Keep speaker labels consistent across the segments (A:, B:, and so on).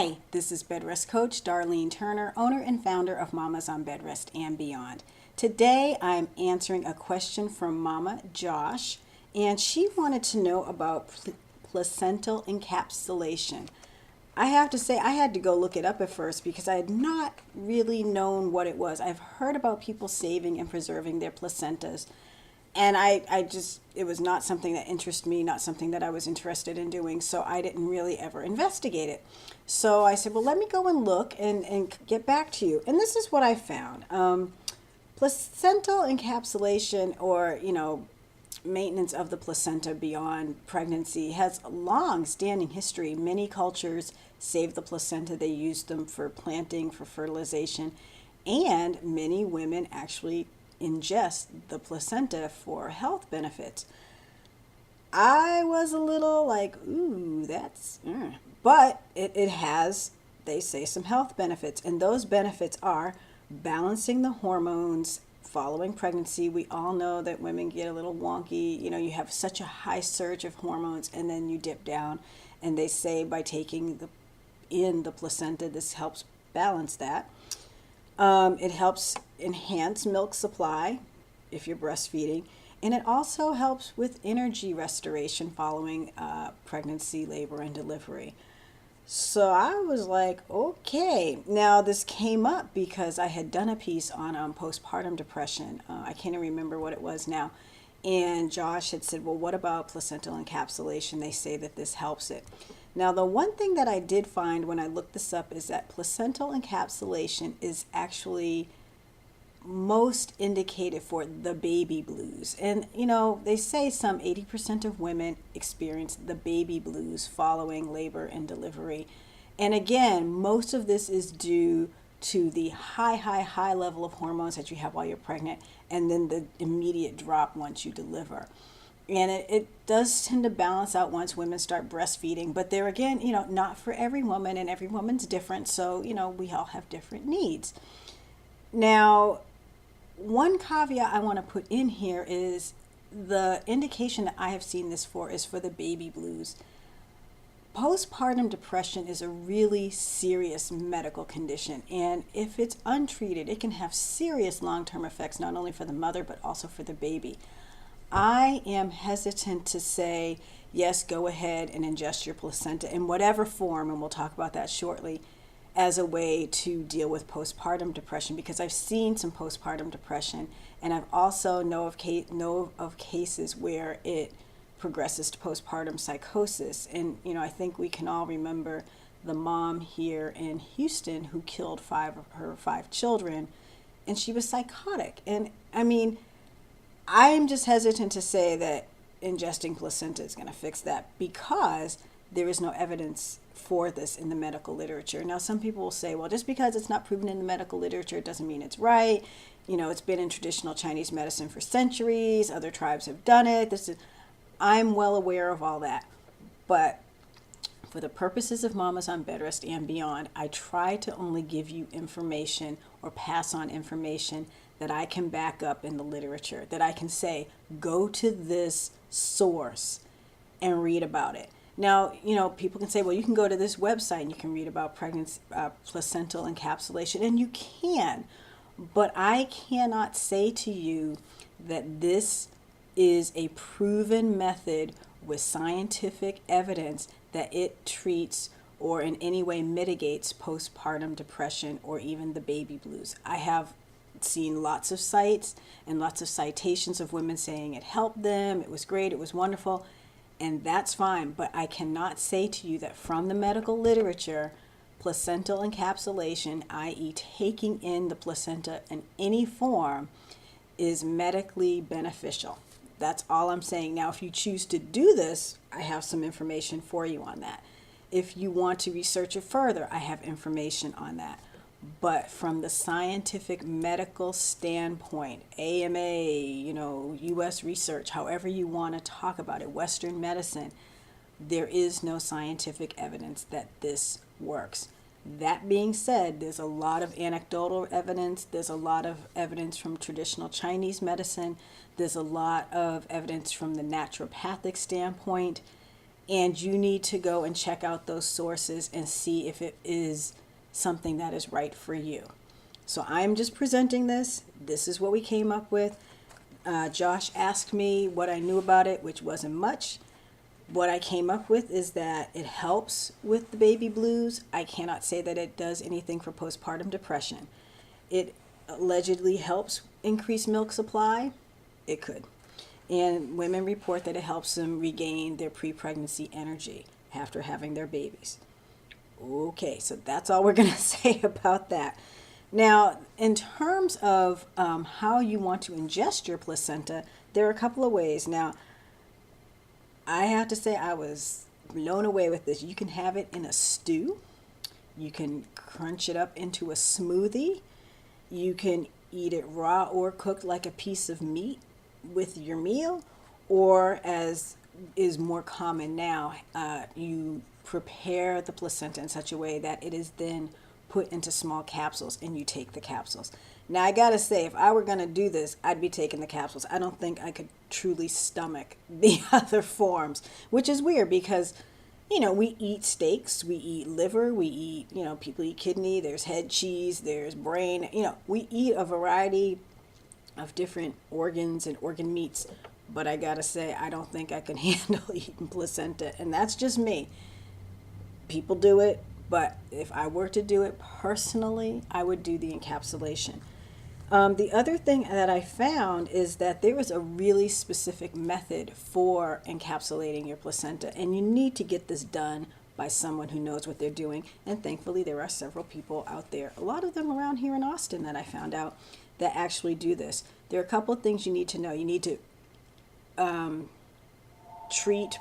A: Hi, this is Bed Rest Coach Darlene Turner, owner and founder of Mamas on Bed Rest and Beyond. Today I'm answering a question from Mama Josh, and she wanted to know about placental encapsulation. I have to say I had to go look it up at first because I had not really known what it was. I've heard about people saving and preserving their placentas, and it was not something that interested me, not something that I was interested in doing, so I didn't really ever investigate it. So I said, well, let me go and look and get back to you. And this is what I found. Placental encapsulation, or, maintenance of the placenta beyond pregnancy, has a long-standing history. Many cultures save the placenta. They use them for planting, for fertilization, and many women actually ingest the placenta for health benefits. I was a little like, ooh, but it has, they say, some health benefits, and those benefits are balancing the hormones following pregnancy. We all know that women get a little wonky. You have such a high surge of hormones and then you dip down, and they say by taking in the placenta, this helps balance that. It helps enhance milk supply if you're breastfeeding, and it also helps with energy restoration following pregnancy, labor, and delivery. So I was like, okay. Now this came up because I had done a piece on postpartum depression. I can't even remember what it was now. And Josh had said, well, what about placental encapsulation? They say that this helps it. Now, the one thing that I did find when I looked this up is that placental encapsulation is actually most indicated for the baby blues. And, they say some 80% of women experience the baby blues following labor and delivery. And again, most of this is due to the high level of hormones that you have while you're pregnant, and then the immediate drop once you deliver. And it does tend to balance out once women start breastfeeding. But there again, not for every woman, and every woman's different. So, we all have different needs. Now, one caveat I want to put in here is the indication that I have seen this for is for the baby blues. Postpartum depression is a really serious medical condition, and if it's untreated, it can have serious long-term effects, not only for the mother, but also for the baby. I am hesitant to say, yes, go ahead and ingest your placenta in whatever form, and we'll talk about that shortly, as a way to deal with postpartum depression, because I've seen some postpartum depression, and I've also know of cases where it progresses to postpartum psychosis. And I think we can all remember the mom here in Houston who killed 5 of her 5 children, and she was psychotic. And I'm just hesitant to say that ingesting placenta is going to fix that, because there is no evidence for this in the medical literature. Now, some people will say, well, just because it's not proven in the medical literature, it doesn't mean it's right. It's been in traditional Chinese medicine for centuries. Other tribes have done it. I'm well aware of all that. But for the purposes of Mamas on Bed Rest and Beyond, I try to only give you information or pass on information that I can back up in the literature, that I can say, go to this source and read about it. Now, people can say, well, you can go to this website and you can read about pregnancy, placental encapsulation, and you can, but I cannot say to you that this is a proven method with scientific evidence that it treats or in any way mitigates postpartum depression or even the baby blues. I have seen lots of sites and lots of citations of women saying it helped them, it was great, it was wonderful, and that's fine. But I cannot say to you that from the medical literature, placental encapsulation, i.e. taking in the placenta in any form, is medically beneficial. That's all I'm saying. Now, if you choose to do this, I have some information for you on that. If you want to research it further, I have information on that. But from the scientific medical standpoint, AMA, U.S. research, however you want to talk about it, Western medicine, there is no scientific evidence that this works. That being said, there's a lot of anecdotal evidence. There's a lot of evidence from traditional Chinese medicine. There's a lot of evidence from the naturopathic standpoint. and you need to go and check out those sources and see if it is something that is right for you. So I'm just presenting this. This is what we came up with. Josh asked me what I knew about it, which wasn't much. What I came up with is that it helps with the baby blues. I cannot say that it does anything for postpartum depression. It allegedly helps increase milk supply. It could. And women report that it helps them regain their pre-pregnancy energy after having their babies. Okay, so that's all we're going to say about that. Now, in terms of how you want to ingest your placenta, there are a couple of ways. Now, I have to say I was blown away with this. You can have it in a stew. You can crunch it up into a smoothie. You can eat it raw or cooked like a piece of meat with your meal, or as is more common now, you prepare the placenta in such a way that it is then put into small capsules and you take the capsules. Now, I gotta say, if I were gonna do this, I'd be taking the capsules. I don't think I could truly stomach the other forms, which is weird because, we eat steaks, we eat liver, we eat, people eat kidney, there's head cheese, there's brain, we eat a variety of different organs and organ meats. But I gotta say, I don't think I can handle eating placenta, and that's just me. People do it, but if I were to do it personally, I would do the encapsulation. The other thing that I found is that there is a really specific method for encapsulating your placenta, and you need to get this done by someone who knows what they're doing. And thankfully, there are several people out there, a lot of them around here in Austin that I found out, that actually do this. There are a couple of things you need to know. You need to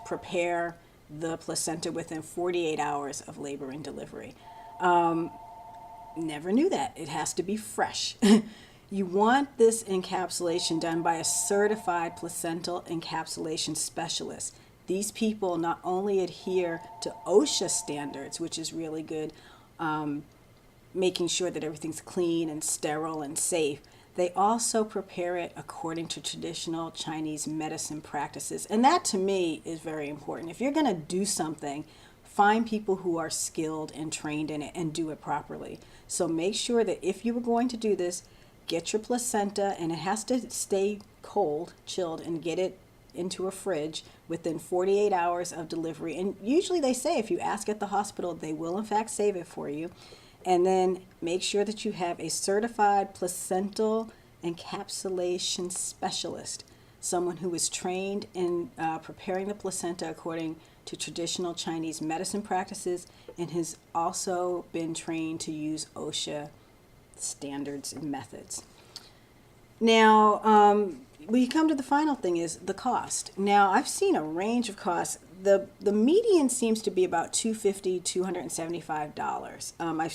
A: prepare the placenta within 48 hours of labor and delivery. Never knew that. It has to be fresh. You want this encapsulation done by a certified placental encapsulation specialist. These people not only adhere to OSHA standards, which is really good, making sure that everything's clean and sterile and safe, they also prepare it according to traditional Chinese medicine practices. And that to me is very important. If you're going to do something, find people who are skilled and trained in it and do it properly. So make sure that if you were going to do this, get your placenta, and it has to stay cold, chilled, and get it into a fridge within 48 hours of delivery. And usually they say if you ask at the hospital, they will in fact save it for you. And then make sure that you have a certified placental encapsulation specialist, someone who is trained in preparing the placenta according to traditional Chinese medicine practices and has also been trained to use OSHA standards and methods. Now, we come to the final thing is the cost. Now, I've seen a range of costs. The median seems to be about $250, $275.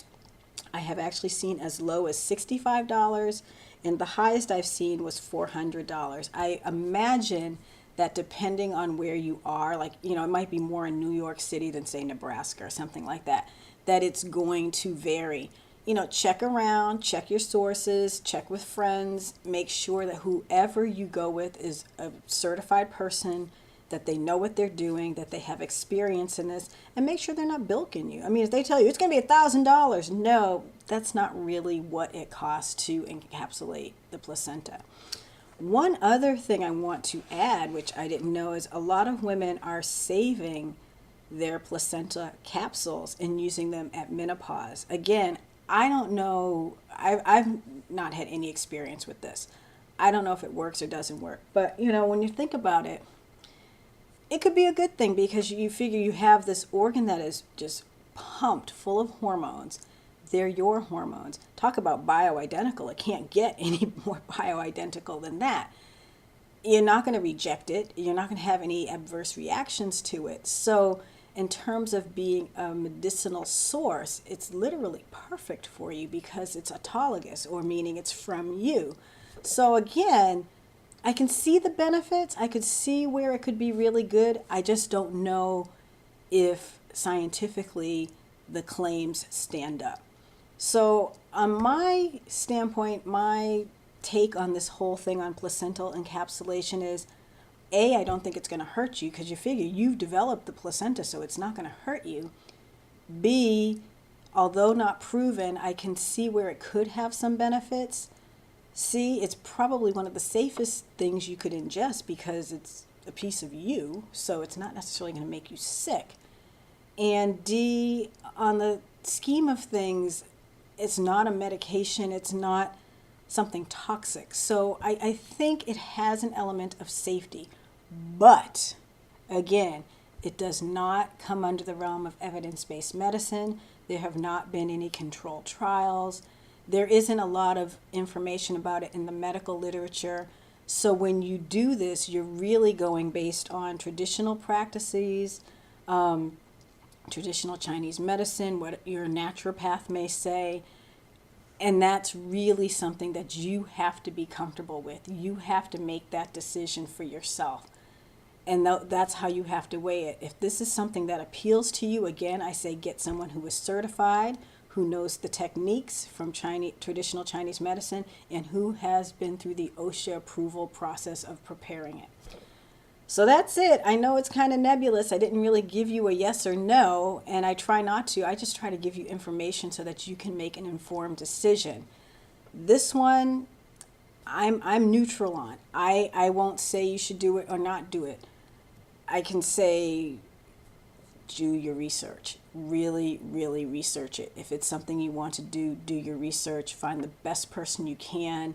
A: I have actually seen as low as $65, and the highest I've seen was $400. I imagine that depending on where you are, like, it might be more in New York City than, say, Nebraska or something like that, that it's going to vary. Check around, check your sources, check with friends, make sure that whoever you go with is a certified person, that they know what they're doing, that they have experience in this, and make sure they're not bilking you. I mean, if they tell you it's going to be $1,000, no, that's not really what it costs to encapsulate the placenta. One other thing I want to add, which I didn't know, is a lot of women are saving their placenta capsules and using them at menopause. Again, I don't know, I've not had any experience with this. I don't know if it works or doesn't work. But, when you think about it, it could be a good thing because you figure you have this organ that is just pumped full of hormones. They're your hormones. Talk about bioidentical. It can't get any more bioidentical than that. You're not going to reject it. You're not going to have any adverse reactions to it. So in terms of being a medicinal source, it's literally perfect for you because it's autologous, or meaning it's from you. So again, I can see the benefits. I could see where it could be really good. I just don't know if scientifically the claims stand up. So on my standpoint, my take on this whole thing on placental encapsulation is A, I don't think it's going to hurt you because you figure you've developed the placenta, so it's not going to hurt you. B, although not proven, I can see where it could have some benefits. C, it's probably one of the safest things you could ingest because it's a piece of you, so it's not necessarily going to make you sick. And D, on the scheme of things, it's not a medication, it's not something toxic. So I think it has an element of safety. But, again, it does not come under the realm of evidence-based medicine. There have not been any controlled trials. There isn't a lot of information about it in the medical literature. So when you do this, you're really going based on traditional practices, traditional Chinese medicine, what your naturopath may say. And that's really something that you have to be comfortable with. You have to make that decision for yourself. And that's how you have to weigh it. If this is something that appeals to you, again, I say get someone who is certified, who knows the techniques from traditional Chinese medicine, and who has been through the OSHA approval process of preparing it. So that's it. I know it's kind of nebulous. I didn't really give you a yes or no, and I try not to. I just try to give you information so that you can make an informed decision. This one, I'm neutral on. I won't say you should do it or not do it. I can say do your research. Really, really research it. If it's something you want to do, do your research. Find the best person you can.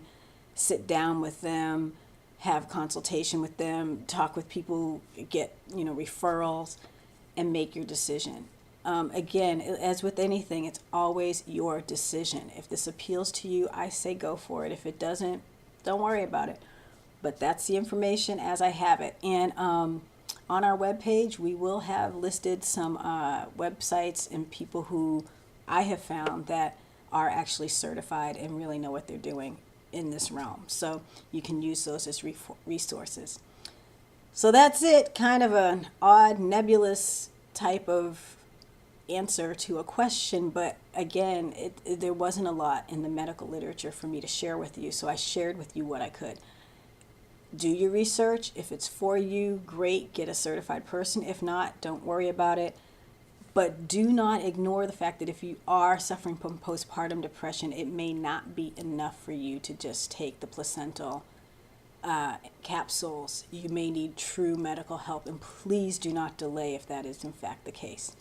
A: Sit down with them. Have consultation with them. Talk with people. Get referrals, and make your decision. Again, as with anything, it's always your decision. If this appeals to you, I say go for it. If it doesn't, don't worry about it. But that's the information as I have it. And on our webpage, we will have listed some websites and people who I have found that are actually certified and really know what they're doing in this realm. So you can use those as resources. So that's it. Kind of an odd, nebulous type of answer to a question, but again, there wasn't a lot in the medical literature for me to share with you, so I shared with you what I could. Do your research. If it's for you, great, get a certified person. If not, don't worry about it. But do not ignore the fact that if you are suffering from postpartum depression, it may not be enough for you to just take the placental capsules. You may need true medical help, and please do not delay if that is in fact the case.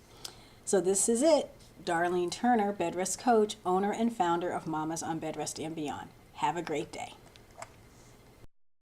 A: So this is it. Darlene Turner, bed rest coach, owner and founder of Mamas on Bed Rest and Beyond. Have a great day.